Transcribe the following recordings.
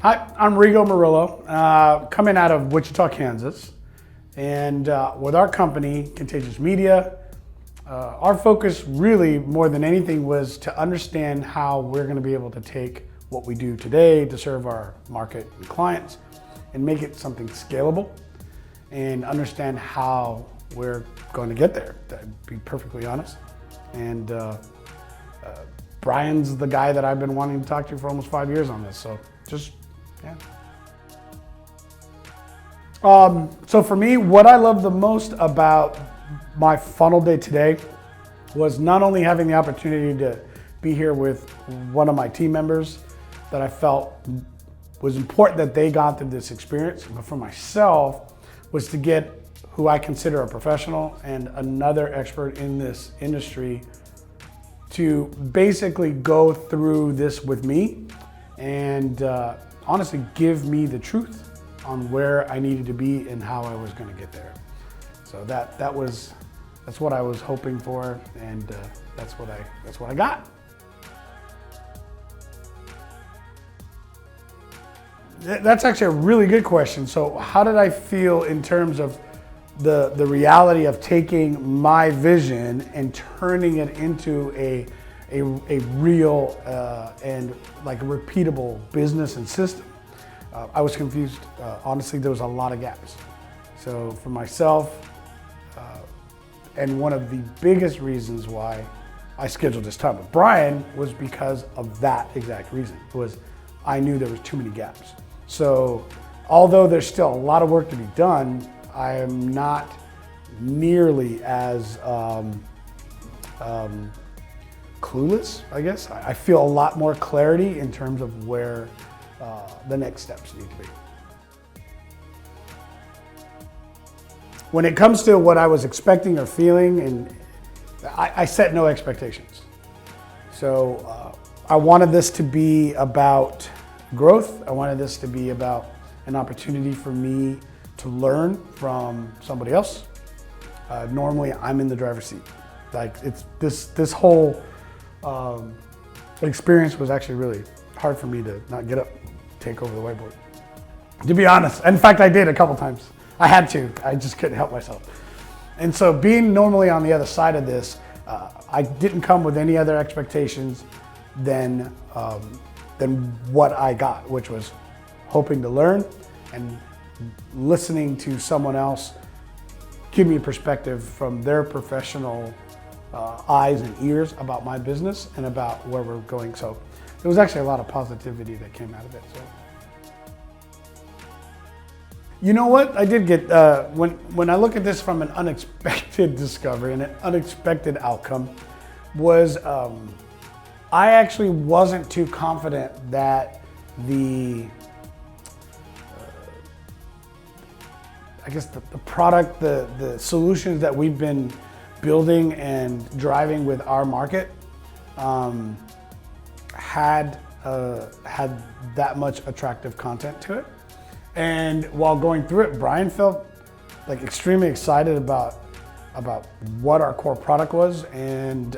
Hi, I'm Rigo Murillo, coming out of Wichita, Kansas. And with our company, Contagious Media, our focus really more than anything was to understand how we're going to be able to take what we do today to serve our market and clients and make it something scalable and understand how we're going to get there, to be perfectly honest. And Brian's the guy that I've been wanting to talk to for almost 5 years on this, so just, yeah. So for me, what I love the most about my funnel day today was not only having the opportunity to be here with one of my team members that I felt was important that they got through this experience, but for myself was to get who I consider a professional and another expert in this industry to basically go through this with me and honestly give me the truth on where I needed to be and how I was going to get there. So that's what I was hoping for, and that's what I got. That's actually a really good question. So how did I feel in terms of the reality of taking my vision and turning it into a real and like a repeatable business and system? I was confused. Honestly, there was a lot of gaps. So for myself, and one of the biggest reasons why I scheduled this time with Brian was because of that exact reason. I knew there was too many gaps. So although there's still a lot of work to be done, I am not nearly as clueless, I guess. I feel a lot more clarity in terms of where the next steps need to be. When it comes to what I was expecting or feeling, and I set no expectations. So I wanted this to be about growth. I wanted this to be about an opportunity for me to learn from somebody else. Normally I'm in the driver's seat. Like this whole experience was actually really hard for me to not get up, take over the whiteboard. To be honest, in fact I did a couple times. I had to, I just couldn't help myself. And so being normally on the other side of this, I didn't come with any other expectations than what I got, which was hoping to learn and listening to someone else give me a perspective from their professional eyes and ears about my business and about where we're going. So there was actually a lot of positivity that came out of it. So, you know what? I did get, when I look at this from an unexpected discovery and an unexpected outcome was, I actually wasn't too confident that the product, the solutions that we've been building and driving with our market had that much attractive content to it. And while going through it, Brian felt like extremely excited about what our core product was, and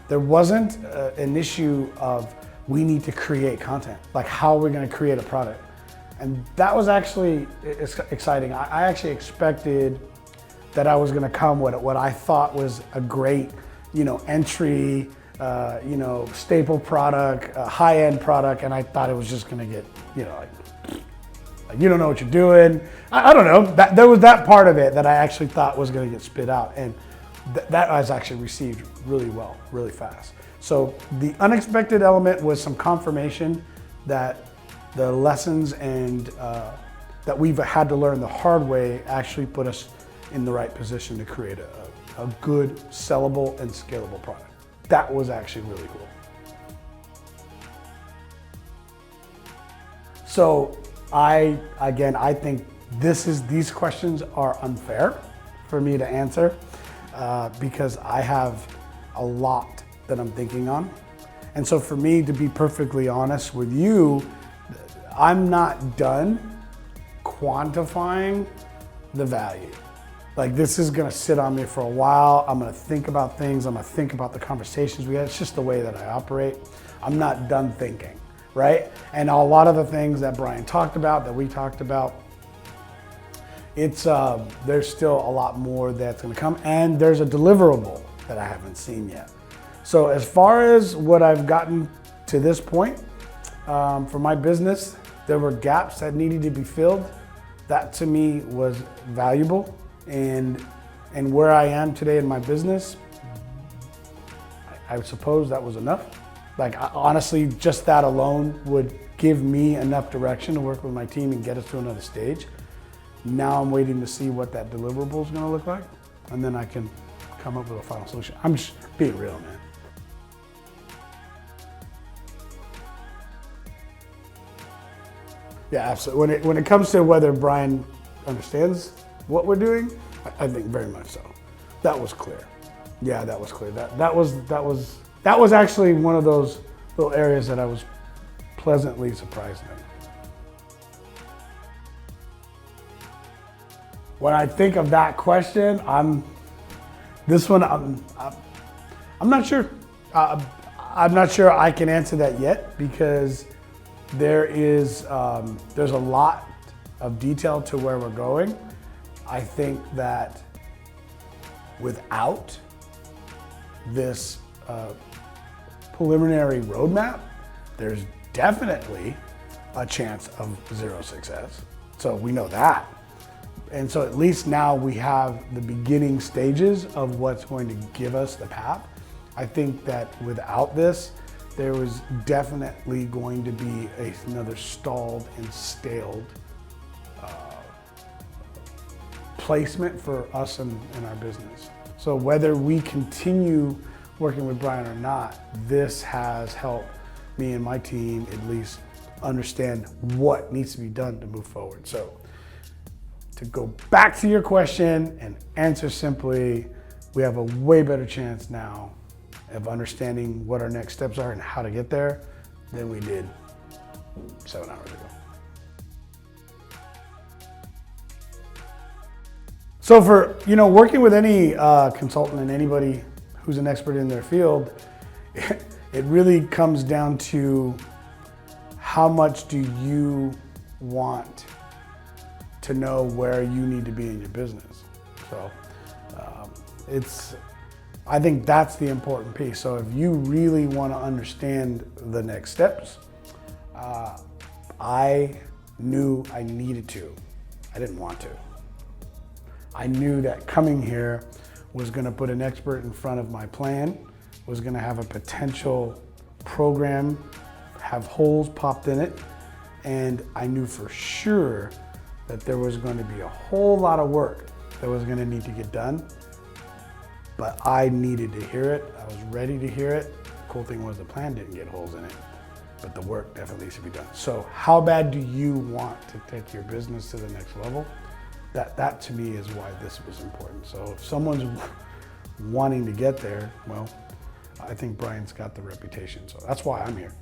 there wasn't an issue of we need to create content, like how are we going to create a product. And that was actually exciting. I actually expected that I was going to come with what I thought was a great, entry, staple product, high-end product, and I thought it was just going to get, like you don't know what you're doing. I don't know. There was that part of it that I actually thought was going to get spit out, and that was actually received really well, really fast. So the unexpected element was some confirmation that the lessons and that we've had to learn the hard way actually put us in the right position to create a good, sellable, and scalable product. That was actually really cool. So I think these questions are unfair for me to answer because I have a lot that I'm thinking on. And so for me to be perfectly honest with you, I'm not done quantifying the value. Like this is gonna sit on me for a while. I'm gonna think about things. I'm gonna think about the conversations we had. It's just the way that I operate. I'm not done thinking. right? And a lot of the things that Brian talked about, that we talked about, it's there's still a lot more that's gonna come, and there's a deliverable that I haven't seen yet. So as far as what I've gotten to this point, for my business, there were gaps that needed to be filled. That to me was valuable, and where I am today in my business, I suppose that was enough. Like honestly, just that alone would give me enough direction to work with my team and get us to another stage. Now I'm waiting to see what that deliverable is gonna look like, and then I can come up with a final solution. I'm just being real, man. Yeah, absolutely. When it comes to whether Brian understands what we're doing, I think very much so. That was clear. Yeah, that was clear. That was actually one of those little areas that I was pleasantly surprised in. When I think of that question, I'm not sure. I'm not sure I can answer that yet, because there's a lot of detail to where we're going. I think that without this preliminary roadmap, there's definitely a chance of zero success. So we know that. And so at least now we have the beginning stages of what's going to give us the path. I think that without this, there was definitely going to be another stalled and staled placement for us in our business. So whether we continue working with Brian or not, this has helped me and my team at least understand what needs to be done to move forward. So to go back to your question and answer simply, we have a way better chance now of understanding what our next steps are and how to get there than we did 7 hours ago. So for working with any consultant and anybody who's an expert in their field, it really comes down to how much do you want to know where you need to be in your business. So I think that's the important piece. So if you really want to understand the next steps, I knew I needed to. I didn't want to. I knew that coming here was going to put an expert in front of my plan, was going to have a potential program have holes popped in it, and I knew for sure that there was going to be a whole lot of work that was going to need to get done, but I needed to hear it. I was ready to hear it. The cool thing was the plan didn't get holes in it, but the work definitely should be done. So how bad do you want to take your business to the next level? That to me is why this was important. So if someone's wanting to get there, well, I think Brian's got the reputation. So that's why I'm here.